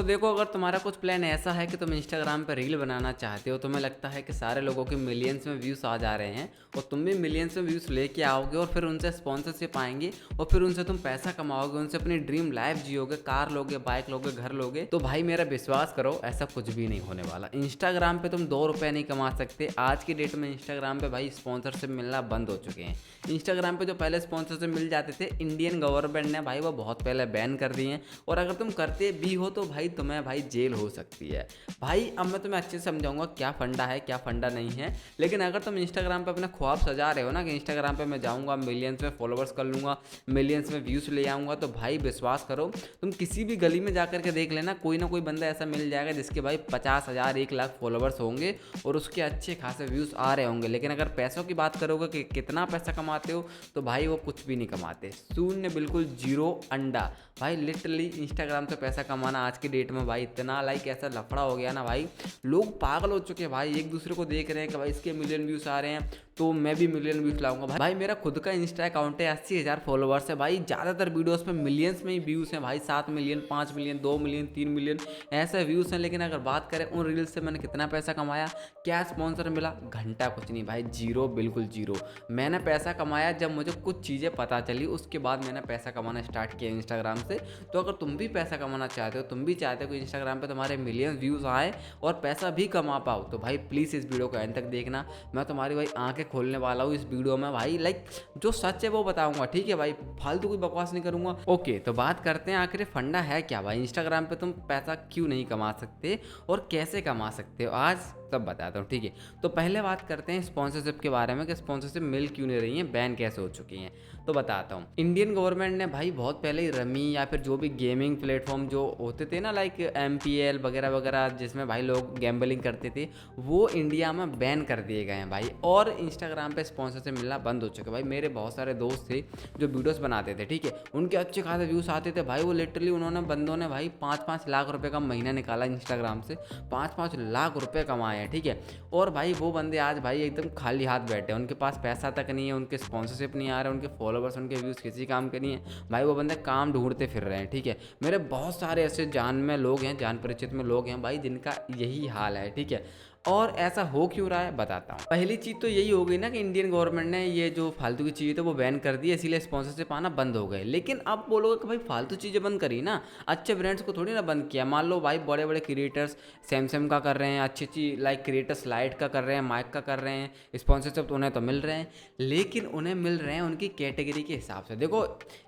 देखो, अगर तुम्हारा कुछ प्लान ऐसा है कि तुम इंस्टाग्राम पे रील बनाना चाहते हो, तुम्हें लगता है कि सारे लोगों के मिलियंस में व्यूज़ आ जा रहे हैं और तुम भी मिलियंस में व्यूज़ लेके आओगे और फिर उनसे स्पॉन्सरशिप आएंगी और फिर उनसे तुम पैसा कमाओगे, उनसे अपनी ड्रीम लाइफ जियोगे, कार लोगे, बाइक लोगे, घर लोगे, तो भाई मेरा विश्वास करो ऐसा कुछ भी नहीं होने वाला। इंस्टाग्राम पे तुम 2 रुपये नहीं कमा सकते। आज की डेट में इंस्टाग्राम पे भाई स्पॉन्सरशिप मिलना बंद हो चुके हैं। इंस्टाग्राम पे जो पहले स्पॉन्सरशिप मिल जाते थे, इंडियन गवर्नमेंट ने भाई वो बहुत पहले बैन कर दिए हैं और अगर तुम करते भी हो तो भाई तुम्हें भाई जेल हो सकती है। भाई अब मैं तुम्हें अच्छे से समझाऊंगा क्या फंडा है क्या फंडा नहीं है। लेकिन अगर तुम इंस्टाग्राम पे अपना ख्वाब सजा रहे हो ना कि इंस्टाग्राम पे मैं जाऊंगा, मिलियंस में फॉलोवर्स कर लूंगा, मिलियंस में व्यूज़ ले आऊंगा, तो भाई विश्वास करो, तुम किसी भी गली में जाकर के देख लेना, कोई ना कोई बंदा ऐसा मिल जाएगा जिसके भाई 50,000 1 लाख फॉलोवर्स होंगे और उसके अच्छे खासे व्यूज़ आ रहे होंगे। लेकिन अगर पैसों की बात करोगे कि कितना पैसा कमाते हो, तो भाई वो कुछ भी नहीं कमाते। शून्य, बिल्कुल जीरो, अंडा। भाई लिटरली इंस्टाग्राम से पैसा कमाना आज की डेट में भाई इतना लाइक ऐसा लफड़ा हो गया ना भाई, लोग पागल हो चुके हैं भाई। एक दूसरे को देख रहे हैं कि भाई इसके मिलियन व्यूज़ आ रहे हैं तो मैं भी मिलियन व्यूज़ लाऊंगा। भाई मेरा खुद का इंस्टा अकाउंट है, 80,000 फॉलोवर्स है भाई। ज़्यादातर वीडियोस में मिलियंस में ही व्यूज़ हैं भाई, 7 मिलियन, 5 मिलियन, 2 मिलियन, 3 मिलियन ऐसे व्यूज़ हैं। लेकिन अगर बात करें उन रील्स से मैंने कितना पैसा कमाया, क्या स्पॉन्सर मिला, घंटा कुछ नहीं भाई, जीरो, बिल्कुल जीरो। मैंने पैसा कमाया जब मुझे कुछ चीज़ें पता चली, उसके बाद मैंने पैसा कमाना स्टार्ट किया इंस्टाग्राम से। तो अगर तुम भी पैसा कमाना चाहते हो, तुम भी चाहते हो कि इंस्टाग्राम पे तुम्हारे मिलियन व्यूज़ आए और पैसा भी कमा पाओ, तो भाई प्लीज़ इस वीडियो को एंड तक देखना। मैं तुम्हारी भाई आंखें खोलने वाला हूँ इस वीडियो में भाई, लाइक जो सच है वो बताऊंगा, ठीक है भाई, फालतू कोई बकवास नहीं करूंगा। ओके, तो बात करते हैं आखिर फंडा है क्या भाई, इंस्टाग्राम पे तुम पैसा क्यों नहीं कमा सकते और कैसे कमा सकते हो, आज सब बताता हूँ, ठीक है। तो पहले बात करते हैं स्पॉन्सरशिप के बारे में कि स्पॉन्सरशिप मिल क्यों नहीं रही है, बैन कैसे हो चुकी हैं। तो बताता हूँ, इंडियन गवर्नमेंट ने भाई बहुत पहले ही रमी या फिर जो भी गेमिंग प्लेटफॉर्म जो होते थे ना, लाइक MPL वगैरह वगैरह, जिसमें भाई लोग गैम्बलिंग करते थे, वो इंडिया में बैन कर दिए गए हैं भाई। और इंस्टाग्राम पे स्पॉन्सरशिप मिलना बंद हो चुका है भाई। मेरे बहुत सारे दोस्त थे जो वीडियोस बनाते थे, ठीक है, उनके अच्छे खासे व्यूज़ आते थे भाई। वो लिटरली उन्होंने, बंदों ने भाई 5-5 लाख रुपए का महीना निकाला इंस्टाग्राम से, 5-5 लाख रुपए कमाए हैं, ठीक है। और भाई वो बंदे आज भाई एकदम खाली हाथ बैठे हैं, उनके पास पैसा तक नहीं है, उनके स्पॉन्सरशिप नहीं आ रहे, उनके फॉलोवर्स, उनके व्यूज़ किसी काम के नहीं है भाई। वो बंदे काम ढूंढते फिर रहे हैं, ठीक है। मेरे बहुत सारे ऐसे जान में लोग हैं, जान परिचित में लोग हैं भाई, जिनका यही हाल है, ठीक है। और ऐसा हो क्यों रहा है बताता हूँ। पहली चीज़ तो यही हो गई ना कि इंडियन गवर्नमेंट ने ये जो फालतू की चीज़ें तो वो बैन कर दी, इसीलिए स्पॉन्सरशिप आना बंद हो गए। लेकिन अब बोलोगे कि भाई फालतू चीज़ें बंद करी ना, अच्छे ब्रांड्स को थोड़ी ना बंद किया। मान लो भाई बड़े बड़े क्रिएटर्स सैमसंग का कर रहे हैं, अच्छी अच्छी लाइक क्रिएटर्स लाइट का कर रहे हैं, माइक का कर रहे हैं, स्पॉन्सरशिप तो उन्हें तो मिल रहे हैं, लेकिन उन्हें मिल रहे हैं उनकी कैटेगरी के हिसाब से। देखो,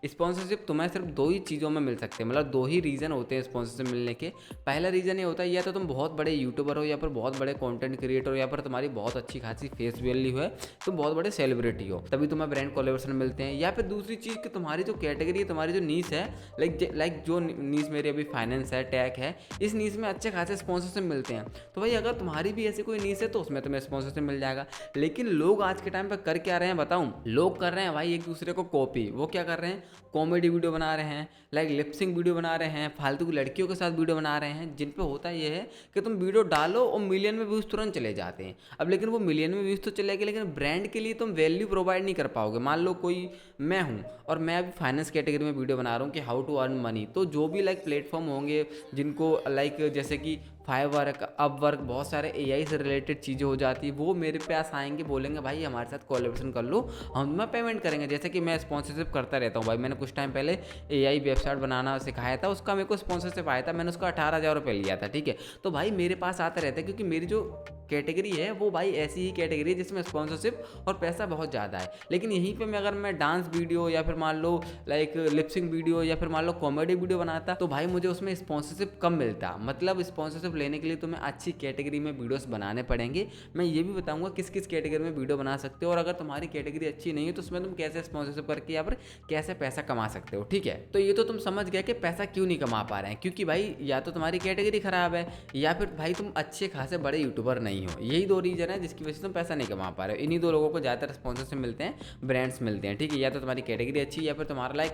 स्पॉन्सरशिप तुम्हें सिर्फ 2 ही चीज़ों में मिल सकते हैं, मतलब 2 ही रीज़न होते हैं स्पॉन्सरशिप मिलने के। पहला रीज़न ये होता है या तो तुम बहुत बड़े यूट्यूबर हो, या फिर बहुत बड़े कंटेंट क्रिएटर हो, या फिर तुम्हारी बहुत अच्छी खासी फेस वैल्यू है, तुम बहुत बड़े सेलिब्रिटी हो, तभी तुम्हें ब्रांड कोलैबोरेशन मिलते हैं। या फिर दूसरी चीज़ कि तुम्हारी जो कैटेगरी है, तुम्हारी जो नीश है, लाइक जो नीश मेरी अभी फाइनेंस है, टेक है, इस नीश में अच्छे खासे स्पॉन्सरशिप मिलते हैं। तो भाई अगर तुम्हारी भी ऐसी कोई नीश है तो उसमें तुम्हें स्पॉन्सरशिप मिल जाएगा। लेकिन लोग आज के टाइम पर कर क्या रहे हैं बताऊं, लोग कर रहे हैं भाई एक दूसरे को कॉपी। वो क्या कर रहे हैं, कॉमेडी वीडियो बना रहे हैं, लाइक लिपसिंग वीडियो बना रहे हैं, फालतू की लड़कियों के साथ वीडियो बना रहे हैं, जिन पे होता ये है कि तुम वीडियो डालो और मिलियन में व्यूज़ तुरंत चले जाते हैं। अब लेकिन वो मिलियन में व्यूज़ तो चलेगा, लेकिन ब्रांड के लिए तुम वैल्यू प्रोवाइड नहीं कर पाओगे। मान लो कोई मैं हूँ और मैं अभी फाइनेंस कैटेगरी में वीडियो बना रहा हूँ कि हाउ टू अर्न मनी, तो जो भी लाइक प्लेटफॉर्म होंगे जिनको लाइक जैसे कि फाइववर्क, अपवर्क, बहुत सारे AI से रिलेटेड चीज़ें हो जाती है, वो मेरे पास आएंगे, बोलेंगे भाई हमारे साथ कोलैबोरेशन कर लो, हम तुम्हें पेमेंट करेंगे। जैसे कि मैं स्पॉन्सरशिप करता रहता हूँ भाई, मैंने कुछ टाइम पहले AI वेबसाइट बनाना सिखाया था, उसका मेरे को स्पॉन्सरशिप आया था, मैंने उसका 18,000 रुपये लिया था, ठीक है। तो भाई मेरे पास आता रहता है क्योंकि मेरी जो कैटेगरी है वो भाई ऐसी ही कैटेगरी है जिसमें स्पॉन्सरशिप और पैसा बहुत ज़्यादा है। लेकिन यहीं पे मैं अगर मैं डांस वीडियो या फिर मान लो लाइक लिपसिंग वीडियो या फिर मान लो कॉमेडी वीडियो बनाता, तो भाई मुझे उसमें स्पॉन्सरशिप कम मिलता। मतलब स्पॉन्सरशिप लेने के लिए तुम्हें अच्छी कैटेगरी में वीडियोस बनाने पड़ेंगे। मैं ये भी बताऊंगा किस किस कैटेगरी में वीडियो बना सकते हो, और अगर तुम्हारी कैटेगरी अच्छी नहीं है तो उसमें तुम कैसे स्पॉन्सरशिप करके या फिर कैसे पैसा कमा सकते हो, ठीक है। तो ये तो तुम समझ गए कि पैसा क्यों नहीं कमा पा रहे हैं, क्योंकि भाई या तो तुम्हारी कैटेगरी खराब है या फिर भाई तुम अच्छे खासे बड़े यूट्यूबर नहीं नहीं हो। यही 2 रीज़न है जिसकी वजह से तुम पैसा नहीं कमा पा रहे हो। इन्हीं 2 लोगों को ज़्यादातर स्पॉन्सरशिप मिलते हैं, ब्रांड्स मिलते हैं, ठीक है। या तो तुम्हारी कैटेगरी अच्छी है या फिर तुम्हारा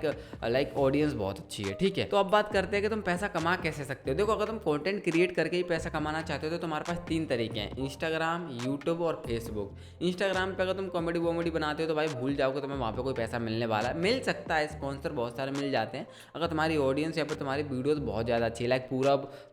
लाइक ऑडियंस बहुत अच्छी है, ठीक है। तो अब बात करते हैं कि तुम पैसा कमा कैसे सकते हो। देखो, अगर तुम कंटेंट क्रिएट करके ही पैसा कमाना चाहते हो तो तुम्हारे पास 3 तरीके हैं, इंस्टाग्राम, यूट्यूब और फेसबुक। इंस्टाग्राम पे अगर तुम कॉमेडी वॉमेडी बनाते हो तो भाई भूल जाओगे तुम्हें वहाँ पे कोई पैसा मिलने वाला है। मिल सकता है, स्पॉन्सर बहुत सारे मिल जाते हैं अगर तुम्हारी ऑडियंस या फिर तुम्हारी वीडियोस बहुत ज़्यादा अच्छी है। लाइक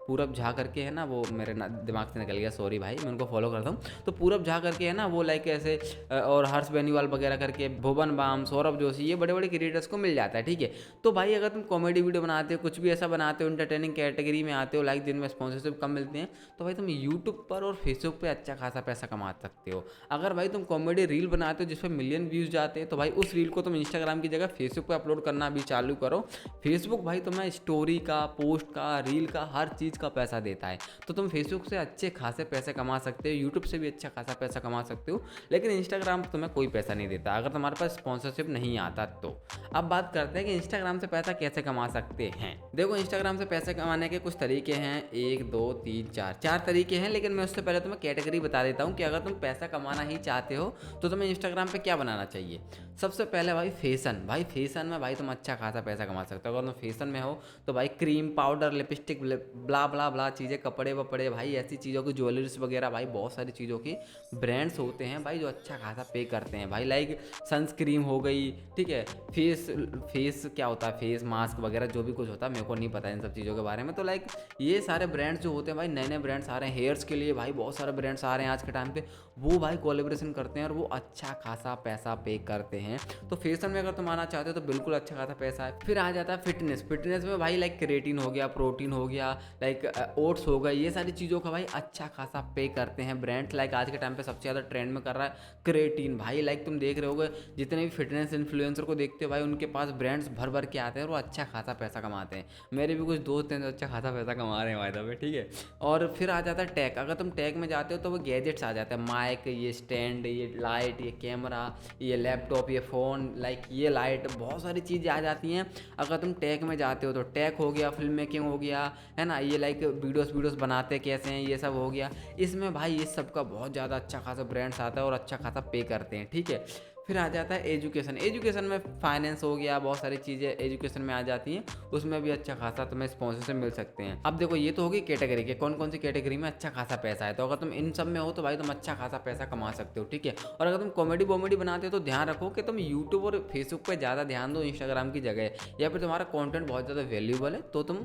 पूरब झा करके है ना, वो मेरे दिमाग से निकल गया, सॉरी भाई, मैं उनको फॉलो करता हूँ। तो पूरब झा करके है ना, वो लाइक ऐसे और हर्ष बेनीवाल वगैरह करके, भुवन बाम, सौरभ जोशी, ये बड़े बड़े क्रिएटर्स को मिल जाता है, ठीक है। तो भाई अगर तुम कॉमेडी वीडियो बनाते हो, कुछ भी ऐसा बनाते हो, एंटरटेनिंग कैटेगरी में आते हो, लाइक जिनमें स्पॉन्सरशिप कम मिलते हैं, तो भाई तुम यूट्यूब पर और फेसबुक पे अच्छा खासा पैसा कमा सकते हो। अगर भाई तुम कॉमेडी रील बनाते हो जिसपे मिलियन व्यूज़ जाते हैं, तो भाई उस रील को तुम इंस्टाग्राम की जगह फेसबुक पे अपलोड करना भी चालू करो। फेसबुक भाई तुम्हें स्टोरी का, पोस्ट का, रील का, हर चीज़ का पैसा देता है। तो तुम फेसबुक से अच्छे खासे पैसे कमा सकते हो, यूट्यूब से भी अच्छा खासा पैसा कमा सकते हो, लेकिन इंस्टाग्राम तुम्हें कोई पैसा नहीं देता अगर तुम्हारे पास स्पॉन्सरशिप नहीं आता तो। अब बात करते हैं कि इंस्टाग्राम से पैसा कैसे कमा सकते हैं। देखो, इंस्टाग्राम से पैसे कमाने के कुछ तरीके हैं, 1 2 3 4 तरीके हैं, लेकिन मैं उससे पहले तुम्हें कैटेगरी बता देता हूँ कि अगर तुम पैसा कमाना ही चाहते हो तो तुम्हें इंस्टाग्राम पे क्या बनाना चाहिए। सबसे पहले भाई फैशन, भाई फैशन में भाई तुम अच्छा खासा पैसा कमा सकते हो। अगर तुम फैशन में हो तो भाई क्रीम, पाउडर, लिपस्टिक, ब्ला ब्ला ब्ला चीज़ें, कपड़े वपड़े, भाई ऐसी चीज़ों की, ज्वेलरीज वगैरह, भाई बहुत सारी चीज़ों की ब्रांड्स होते हैं भाई जो अच्छा खासा पे करते हैं भाई। लाइक सनस्क्रीम हो गई, ठीक है, फेस क्या होता है, फेस मास्क वगैरह जो भी कुछ होता है, मेरे को नहीं पता इन सब चीज़ों के बारे में। तो लाइक ये सारे ब्रांड्स जो होते हैं भाई, नए नए ब्रांड्स आ रहे हैं हेयर्स के लिए, भाई बहुत सारे ब्रांड्स आ रहे हैं आज के टाइम पे, वो भाई कोलेब्रेशन करते हैं और वो अच्छा खासा पैसा पे करते हैं। तो फैशन में अगर तुम आना चाहते हो तो बिल्कुल अच्छा खासा पैसा है। फिर आ जाता है फिटनेस। फिटनेस में भाई लाइक क्रिएटिन हो गया, प्रोटीन हो गया, लाइक ओट्स हो गए, ये सारी चीज़ों का भाई अच्छा खासा पे करते हैं ब्रांड्स। लाइक आज के टाइम पे सबसे ज़्यादा ट्रेंड में कर रहा है क्रिएटिन भाई। लाइक तुम देख रहे होगे जितने भी फिटनेस इन्फ्लुएंसर को देखते हो भाई, उनके पास ब्रांड्स भर भर के आते हैं और वो अच्छा खासा पैसा कमाते हैं। मेरे भी कुछ दोस्त हैं जो अच्छा खासा पैसा कमा रहे हैं वायदा पे, ठीक है। और फिर आ जाता है टेक। अगर तुम टेक में जाते हो तो वो गैजेट्स आ जाते हैं, माइक, ये स्टैंड, ये लाइट, ये कैमरा, ये लैपटॉप, ये फ़ोन, लाइक ये लाइट, बहुत सारी चीज़ें आ जाती हैं। अगर तुम टेक में जाते हो तो टेक हो गया, फिल्म मेकिंग हो गया, है ना, ये लाइक वीडियोस बनाते कैसे हैं, ये सब हो गया। इसमें भाई ये सब का बहुत ज़्यादा अच्छा खासा ब्रांड्स आता है और अच्छा खासा पे करते हैं, ठीक है। फिर आ जाता है एजुकेशन। एजुकेशन में फाइनेंस हो गया, बहुत सारी चीज़ें एजुकेशन में आ जाती हैं, उसमें भी अच्छा खासा तुम्हें स्पॉन्सरशिप मिल सकते हैं। अब देखो, ये तो होगी कैटेगरी के कौन कौन सी कैटेगरी में अच्छा खासा पैसा है। तो अगर तुम इन सब में हो तो भाई तुम अच्छा खासा पैसा कमा सकते हो, ठीक है। और अगर तुम कॉमेडी वॉमेडी बनाते हो तो ध्यान रखो कि तुम यूट्यूब और फेसबुक पर ज़्यादा ध्यान दो इंस्टाग्राम की जगह, या फिर तुम्हारा कॉन्टेंट बहुत ज़्यादा वैल्यूबल है तो तुम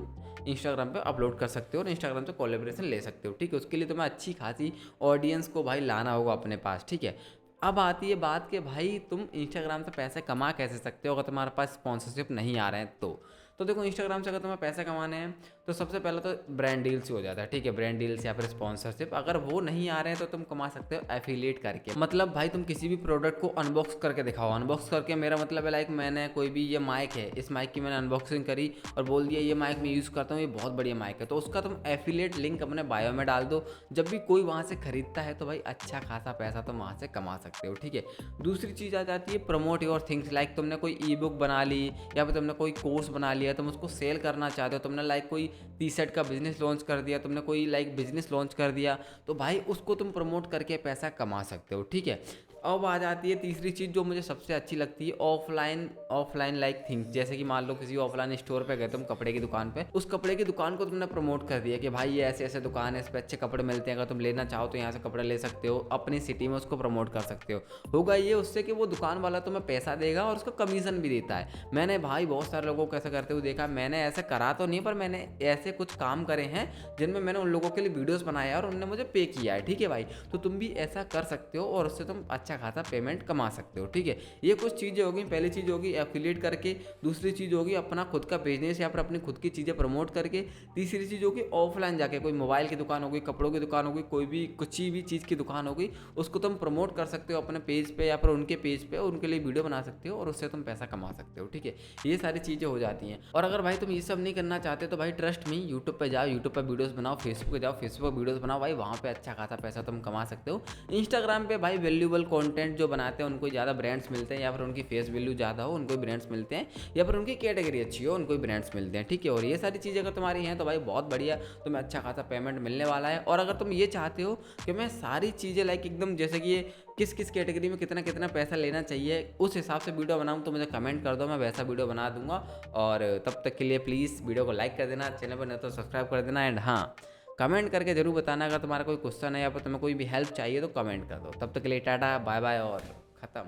इंस्टाग्राम पे अपलोड कर सकते हो और इंस्टाग्राम से कोलेब्रेशन ले सकते हो, ठीक है। उसके लिए तुम्हें अच्छी खासी ऑडियंस को भाई लाना होगा अपने पास, ठीक है। अब आती है बात कि भाई तुम इंस्टाग्राम से पैसे कमा कैसे सकते हो अगर तुम्हारे पास स्पॉन्सरशिप नहीं आ रहे हैं तो देखो, इंस्टाग्राम से अगर तुम्हें पैसे कमाने हैं तो सबसे पहले तो ब्रांड डील्स हो जाता है, ठीक है। ब्रांड डील्स या फिर स्पॉन्सरशिप, अगर वो नहीं आ रहे हैं तो तुम कमा सकते हो एफिलिएट करके। मतलब भाई तुम किसी भी प्रोडक्ट को अनबॉक्स करके दिखाओ। अनबॉक्स करके मेरा मतलब है लाइक मैंने कोई भी, ये माइक है, इस माइक की मैंने अनबॉक्सिंग करी और बोल दिया ये माइक मैं यूज़ करता हूँ, ये बहुत बढ़िया माइक है, तो उसका तुम एफिलिएट लिंक अपने बायो में डाल दो। जब भी कोई वहाँ से खरीदता है तो भाई अच्छा खासा पैसा तुम वहाँ से कमा सकते हो, ठीक है। दूसरी चीज़ आ जाती है प्रमोट योर थिंग्स। लाइक तुमने कोई ई बुक बना ली या फिर तुमने कोई कोर्स बना लिया, तुम उसको सेल करना चाहते हो, तुमने लाइक कोई टी शर्ट का बिजनेस लॉन्च कर दिया, तुमने कोई लाइक बिजनेस लॉन्च कर दिया, तो भाई उसको तुम प्रमोट करके पैसा कमा सकते हो, ठीक है। अब आ जाती है तीसरी चीज़ जो मुझे सबसे अच्छी लगती है, ऑफलाइन लाइक थिंग्स। जैसे कि मान लो किसी ऑफलाइन स्टोर पे गए तुम, कपड़े की दुकान पे, उस कपड़े की दुकान को तुमने प्रमोट कर दिया कि भाई ये ऐसे ऐसे दुकान है, इस पे अच्छे कपड़े मिलते हैं, अगर तुम लेना चाहो तो यहाँ से कपड़े ले सकते हो, अपनी सिटी में उसको प्रमोट कर सकते हो। होगा ये उससे कि वो दुकान वाला तुम्हें पैसा देगा और उसको कमीशन भी देता है। मैंने भाई बहुत सारे लोगों को ऐसा करते हुए देखा, मैंने ऐसे करा तो नहीं, पर मैंने ऐसे कुछ काम करे हैं जिनमें मैंने उन लोगों के लिए वीडियोस बनाया और उन्होंने मुझे पे किया है, ठीक है भाई। तो तुम भी ऐसा कर सकते हो और उससे तुम अच्छा खासा पेमेंट कमा सकते हो, ठीक है। ये कुछ चीज़ें होगी। पहली चीज़ होगी एफिलिएट करके, दूसरी चीज़ होगी अपना खुद का बिजनेस या फिर अपनी खुद की चीज़ें प्रमोट करके, तीसरी चीज़ होगी ऑफलाइन जाके, कोई मोबाइल की दुकान होगी, कपड़ों की दुकान होगी, कोई भी कुछ भी चीज़ की दुकान होगी, उसको तुम प्रमोट कर सकते हो अपने पेज पे या फिर उनके पेज पे, और उनके लिए वीडियो बना सकते हो और उससे तुम पैसा कमा सकते हो, ठीक है। ये सारी चीज़ें हो जाती हैं। और अगर भाई तुम ये सब नहीं करना चाहते तो भाई ट्रस्ट मी, यूट्यूब पे जाओ, यूट्यूब पे वीडियोस बनाओ, फेसबुक पे जाओ, फेसबुक वीडियोस बनाओ, भाई वहाँ पे अच्छा खासा पैसा तुम कमा सकते हो। इंस्टाग्राम पे भाई वैल्यूबल कंटेंट जो बनाते हैं उनको ज़्यादा ब्रांड्स मिलते हैं, या फिर उनकी फेस वैल्यू ज़्यादा हो उनको ब्रांड्स मिलते हैं, या फिर उनकी कैटेगरी अच्छी हो उनको ब्रांड्स मिलते हैं, ठीक है। और ये सारी चीज़ें अगर तुम्हारी हैं तो भाई बहुत बढ़िया, तुम्हें अच्छा खासा पेमेंट मिलने वाला है। और अगर तुम ये चाहते हो कि मैं सारी चीज़ें लाइक एकदम जैसे कि ये किस किस कैटेगरी में कितना कितना पैसा लेना चाहिए उस हिसाब से वीडियो बनाऊँ, तो मुझे कमेंट कर दो, मैं वैसा वीडियो बना दूंगा। और तब तक के लिए प्लीज़ वीडियो को लाइक कर देना, चैनल पर नहीं तो सब्सक्राइब कर देना। एंड हाँ, कमेंट करके जरूर बताना अगर तुम्हारा कोई क्वेश्चन है या फिर तुम्हें कोई भी हेल्प चाहिए तो कमेंट कर दो। तब तक के लिए टाटा बाय बाय और ख़त्म।